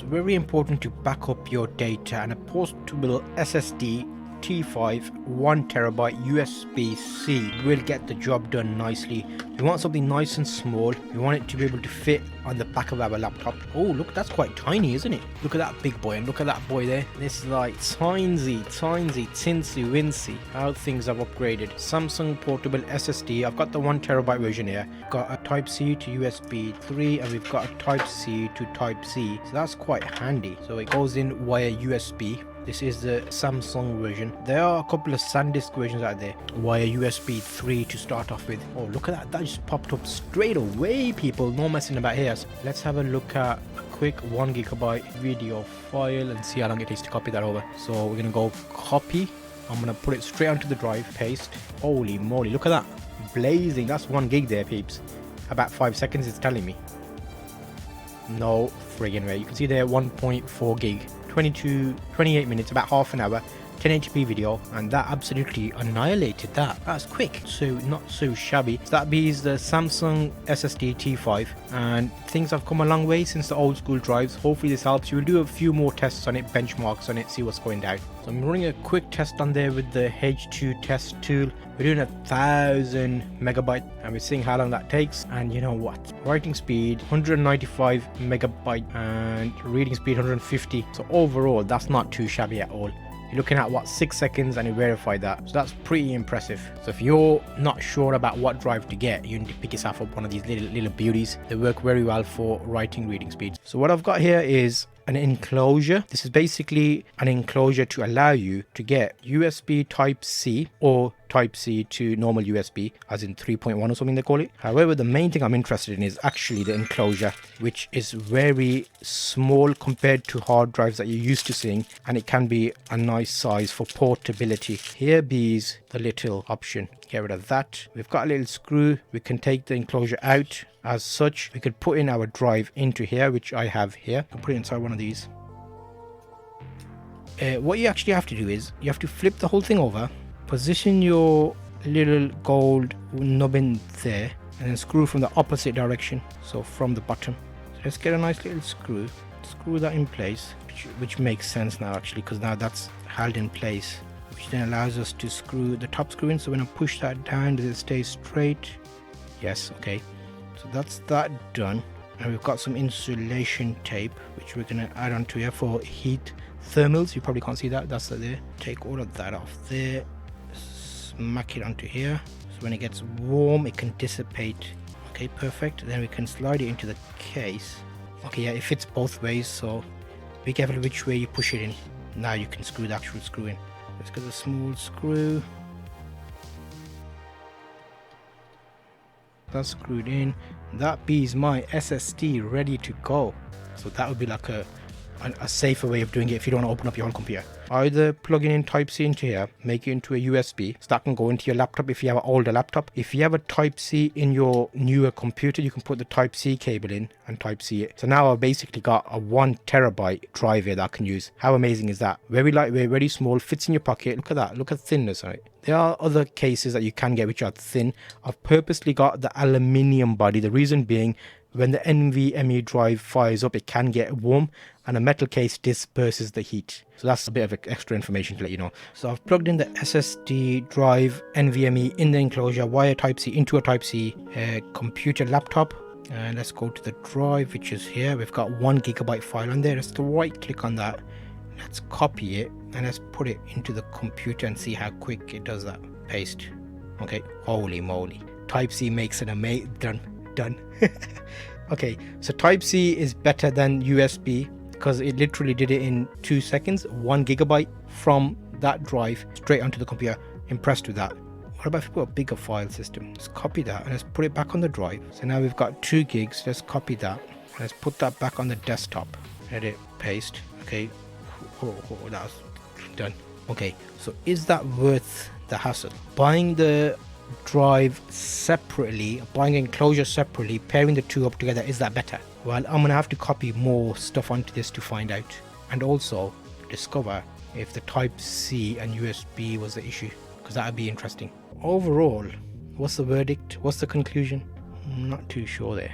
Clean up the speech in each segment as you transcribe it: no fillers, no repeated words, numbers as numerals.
very important to back up your data, and a portable SSD T5 1TB USB-C will get the job done nicely. We want something nice and small. We want it to be able to fit on the back of our laptop. Oh look, that's quite tiny, isn't it? Look at that big boy, and look at that boy there. This is like tiny, tinsy wincy how things have upgraded. Samsung portable SSD. I've got the 1TB version here. Got a type C to USB 3, and we've got a type C to type C, so that's quite handy. So it goes in via USB. This is the Samsung version. There are a couple of SanDisk versions out there via USB 3 to start off with. Oh look at that, that just popped up straight away, people. No messing about here. So let's have a look at a quick 1GB video file and see how long it takes to copy that over. So we're gonna go copy. I'm gonna put it straight onto the drive, paste. Holy moly, look at that, blazing. That's 1 gig there, peeps. About 5 seconds it's telling me. No friggin' way. You can see there 1.4 gig, 28 minutes, about half an hour, 1080p video, and that absolutely annihilated that. That's quick, so not so shabby. So that is the Samsung SSD T5, and things have come a long way since the old school drives. Hopefully this helps. We'll do a few more tests on it, benchmarks on it, see what's going down. So I'm running a quick test on there with the H2 test tool. We're doing 1000 megabyte, and we're seeing how long that takes. And you know what, writing speed 195 megabyte and reading speed 150. So overall that's not too shabby at all. You're looking at what, 6 seconds, and you verified that, so that's pretty impressive. So if you're not sure about what drive to get, you need to pick yourself up one of these little beauties. They work very well for writing reading speeds. So what I've got here is an enclosure. This is basically an enclosure to allow you to get USB type C or type C to normal USB, as in 3.1 or something they call it. However, the main thing I'm interested in is actually the enclosure, which is very small compared to hard drives that you're used to seeing, and it can be a nice size for portability. Here is the little option. Get rid of that. We've got a little screw. We can take the enclosure out. As such, we could put in our drive into here, which I have here. I can put it inside one of these. What you actually have to do is you have to flip the whole thing over, position your little gold nubbin there, and then screw from the opposite direction, so from the bottom. So let's get a nice little screw that in place, which makes sense now actually, because now that's held in place, which then allows us to screw the top screw in. So when I push that down, does it stay straight? Yes. Okay, so that's that done. And we've got some insulation tape which we're going to add onto here for heat thermals. You probably can't see that, that's there. Take all of that off there, smack it onto here, so when it gets warm it can dissipate. Okay, perfect. Then we can slide it into the case. Okay, yeah, it fits both ways, so be careful which way you push it in. Now you can screw the actual screw in. Let's get a small screw. That's screwed in. That is my SSD ready to go. So that would be like a safer way of doing it if you don't want to open up your whole computer. Either plugging in type C into here, make it into a USB, so that can go into your laptop if you have an older laptop. If you have a type C in your newer computer, you can put the type C cable in and type C it. So now I've basically got a 1TB drive here that I can use. How amazing is that? Very lightweight, very small, fits in your pocket. Look at that, look at thinness on it. There are other cases that you can get which are thin. I've purposely got the aluminium body, the reason being when the NVMe drive fires up, it can get warm, and a metal case disperses the heat. So that's a bit of extra information to let you know. So I've plugged in the SSD drive NVMe in the enclosure via type C into a type C computer laptop. And let's go to the drive, which is here. We've got 1 GB file on there. Let's right click on that. Let's copy it and let's put it into the computer and see how quick it does that. Paste. Okay, holy moly. Type C makes an amazing done. Okay, so type C is better than USB because it literally did it in 2 seconds. 1 GB from that drive straight onto the computer. Impressed with that. What about if we put a bigger file system? Let's copy that and let's put it back on the drive. So now we've got 2 gigs. Let's copy that. Let's put that back on the desktop. Edit, paste. Okay, that was done. Okay, so is that worth the hassle? Buying the drive separately, buying enclosure separately, pairing the two up together, is that better? Well, I'm gonna have to copy more stuff onto this to find out, and also discover if the type C and USB was the issue, because that would be interesting. Overall, what's the verdict? What's the conclusion? I'm not too sure there.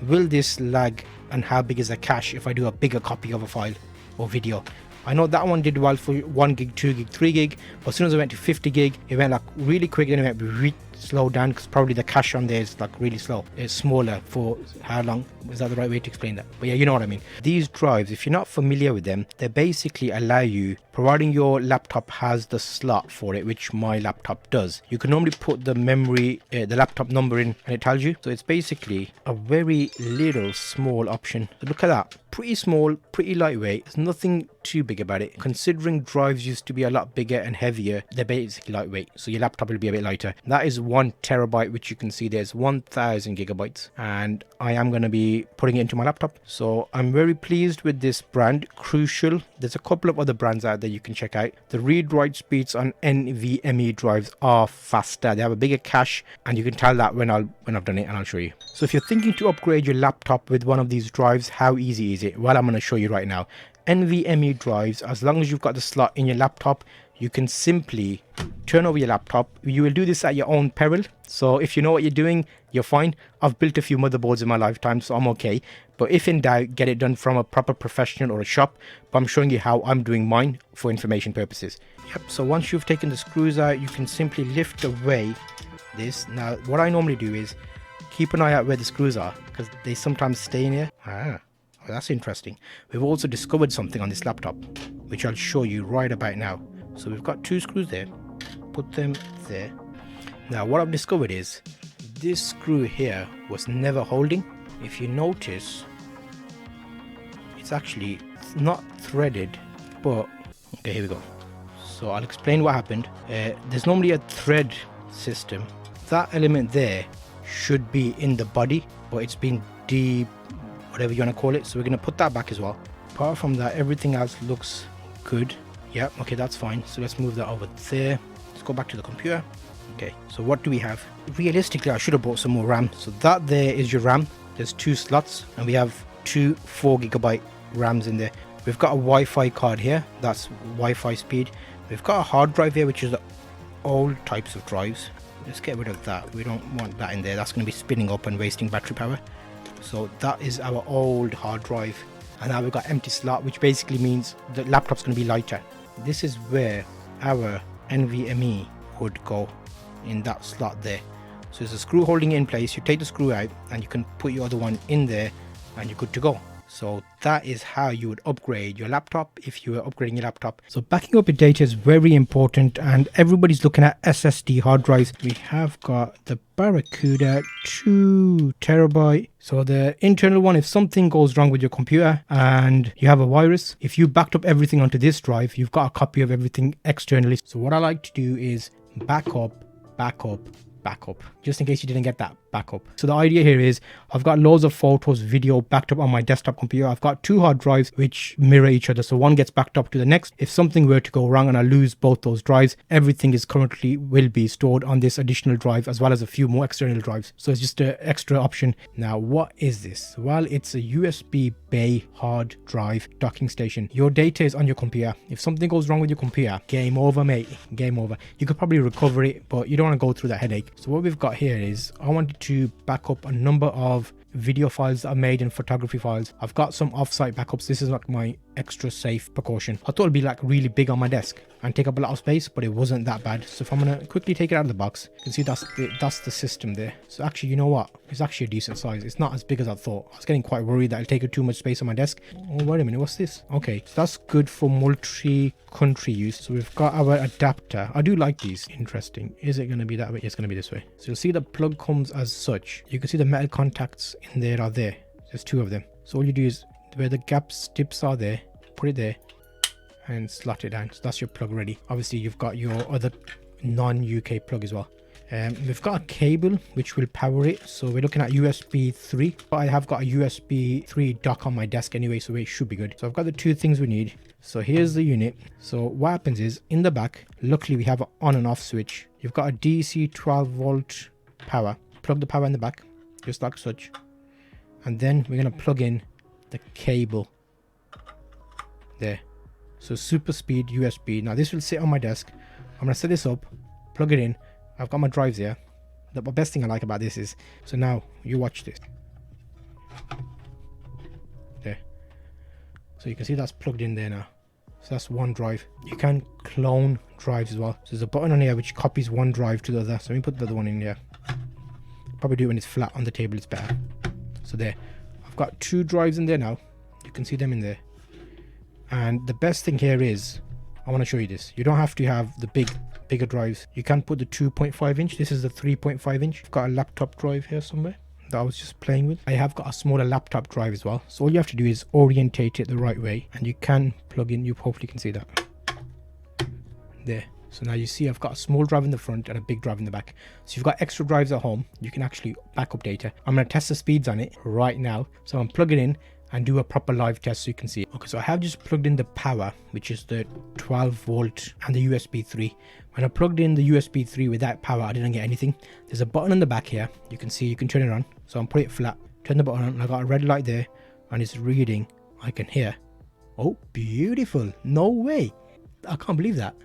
will this lag, and how big is the cache if I do a bigger copy of a file or video? I know that one did well for 1 gig, 2 gig, 3 gig, but as soon as I went to 50 gig, it went like really quick, then it went really slow down because probably the cache on there is like really slow. It's smaller for how long? Is that the right way to explain that? But yeah, you know what I mean. These drives, if you're not familiar with them, they basically allow you, providing your laptop has the slot for it, which my laptop does, you can normally put the memory, the laptop number in, and it tells you. So it's basically a very little small option. So look at that. Pretty small, pretty lightweight. There's nothing too big about it. Considering drives used to be a lot bigger and heavier, they're basically lightweight, so your laptop will be a bit lighter. That is 1 terabyte, which you can see there's 1000 gigabytes, and I am going to be putting it into my laptop. So I'm very pleased with this brand, Crucial. There's a couple of other brands out there you can check out. The read-write speeds on NVMe drives are faster. They have a bigger cache, and you can tell that when I've done it, and I'll show you. So if you're thinking to upgrade your laptop with one of these drives, how easy is it? Well, I'm going to show you right now. NVMe drives, as long as you've got the slot in your laptop, you can simply turn over your laptop. You will do this at your own peril, so if you know what you're doing, you're fine. I've built a few motherboards in my lifetime, so I'm okay. But if in doubt, get it done from a proper professional or a shop. But I'm showing you how I'm doing mine for information purposes. Yep, so once you've taken the screws out, you can simply lift away this. Now what I normally do is keep an eye out where the screws are, because they sometimes stay in here. Well, that's interesting. We've also discovered something on this laptop, which I'll show you right about now. So we've got 2 screws there, put them there. Now what I've discovered is this screw here was never holding. If you notice, it's actually not threaded, but okay, here we go. So I'll explain what happened. There's normally a thread system. That element there should be in the body, but it's been whatever you want to call it, so we're going to put that back as well. Apart from that, everything else looks good. Yep, okay, that's fine. So let's move that over there. Let's go back to the computer. Okay, so what do we have? Realistically, I should have bought some more RAM. So that there is your RAM. There's 2 slots, and we have 2 4 gigabyte RAMs in there. We've got a Wi-Fi card here. That's Wi-Fi speed. We've got a hard drive here, which is the old types of drives. Let's get rid of that. We don't want that in there. That's going to be spinning up and wasting battery power. So that is our old hard drive, and now we've got empty slot, which basically means the laptop's going to be lighter. This is where our NVMe would go, in that slot there. So there's a screw holding it in place. You take the screw out and you can put your other one in there, and you're good to go. So that is how you would upgrade your laptop if you were upgrading your laptop. So backing up your data is very important, and everybody's looking at SSD hard drives. We have got the Barracuda 2 terabyte. So the internal one, if something goes wrong with your computer and you have a virus, if you backed up everything onto this drive, you've got a copy of everything externally. So what I like to do is backup, just in case you didn't get that backup. So the idea here is I've got loads of photos, video backed up on my desktop computer. I've got 2 hard drives which mirror each other, so one gets backed up to the next. If something were to go wrong and I lose both those drives, everything is currently will be stored on this additional drive, as well as a few more external drives. So it's just an extra option. Now what is this? Well, it's a USB bay hard drive docking station. Your data is on your computer. If something goes wrong with your computer, game over, mate, game over. You could probably recover it, but you don't want to go through that headache. So what we've got here is I wanted to back up a number of video files that are made in photography files. I've got some offsite backups. This is like my extra safe precaution. I thought it'd be like really big on my desk and take up a lot of space, but it wasn't that bad. So if I'm gonna quickly take it out of the box, you can see that's the system there. So actually, you know what, it's actually a decent size. It's not as big as I thought. I was getting quite worried that it'll take up too much space on my desk. Oh, wait a minute, what's this? Okay, so that's good for multi-country use. So we've got our adapter. I do like these. Interesting. Is it going to be that way? It's going to be this way. So you'll see the plug comes as such. You can see the metal contacts in there are there. There's 2 of them. So all you do is where the gaps tips are there, put it there and slot it down. So that's your plug ready. Obviously you've got your other non-UK plug as well. We've got a cable which will power it, so we're looking at USB 3. I have got a USB 3 dock on my desk anyway, so it should be good. So I've got the 2 things we need. So here's the unit. So what happens is in the back, luckily we have an on and off switch. You've got a DC 12 volt power. Plug the power in the back just like such, and then we're going to plug in the cable there. So super speed USB. Now this will sit on my desk. I'm going to set this up, plug it in. I've got my drives here. The best thing I like about this is, so now you watch this. So you can see that's plugged in there now. So that's one drive. You can clone drives as well. So there's a button on here which copies one drive to the other. So let me put the other one in here. Probably do it when it's flat on the table, it's better. So there, I've got 2 drives in there now. You can see them in there. And the best thing here is, I want to show you this. You don't have to have the bigger drives. You can put the 2.5 inch. This is the 3.5 inch. I've got a laptop drive here somewhere that I was just playing with. I have got a smaller laptop drive as well. So all you have to do is orientate it the right way, and you can plug in. You hopefully can see that there. So now you see I've got a small drive in the front and a big drive in the back. So you've got extra drives at home. You can actually back up data. I'm going to test the speeds on it right now. So I'm plugging in and do a proper live test so you can see it. Okay, so I have just plugged in the power, which is the 12 volt and the USB 3. When I plugged in the USB 3 without power, I didn't get anything. There's a button on the back here. You can see you can turn it on. So I'm putting it flat, turn the button on, and I got a red light there and it's reading. I can hear. Oh, beautiful. No way. I can't believe that.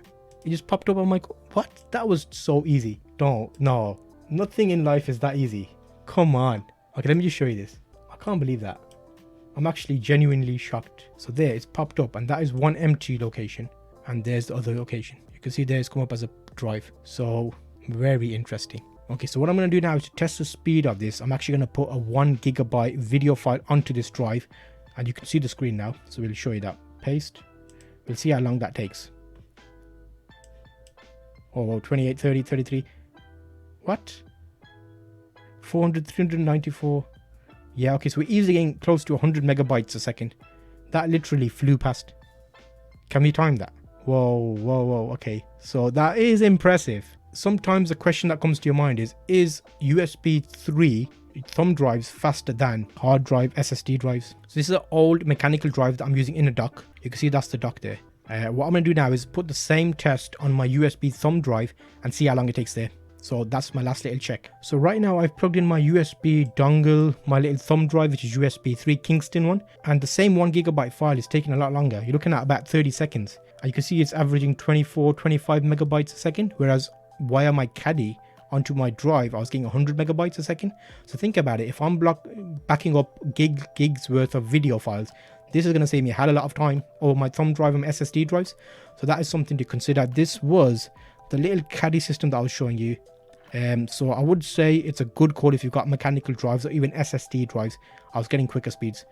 It just popped up. I'm like, what? That was so easy. No, nothing in life is that easy. Come on. Okay, let me just show you this. I can't believe that. I'm actually genuinely shocked. So there, it's popped up, and that is one empty location, and there's the other location. You can see there it's come up as a drive. So very interesting. Okay, so what I'm going to do now is to test the speed of this. I'm actually going to put a 1 gigabyte video file onto this drive, and you can see the screen now. So we'll show you that. Paste. We'll see how long that takes. Oh, 28, 30, 33. What? 400, 394. Yeah, okay, so we're easily getting close to 100 megabytes a second. That literally flew past. Can we time that? Whoa, okay. So that is impressive. Sometimes the question that comes to your mind is USB 3 thumb drives faster than hard drive SSD drives? So this is an old mechanical drive that I'm using in a dock. You can see that's the dock there. What I'm going to do now is put the same test on my USB thumb drive and see how long it takes there. So that's my last little check. So right now I've plugged in my USB dongle, my little thumb drive, which is USB 3 Kingston one. And the same 1 gigabyte file is taking a lot longer. You're looking at about 30 seconds. And you can see it's averaging 24, 25 megabytes a second. Whereas via my caddy onto my drive, I was getting 100 megabytes a second. So think about it. If I'm backing up gigs worth of video files, this is going to save me a hell of a lot of time over my thumb drive and SSD drives. So that is something to consider. This was the little caddy system that I was showing you. So I would say it's a good call if you've got mechanical drives or even SSD drives. I was getting quicker speeds.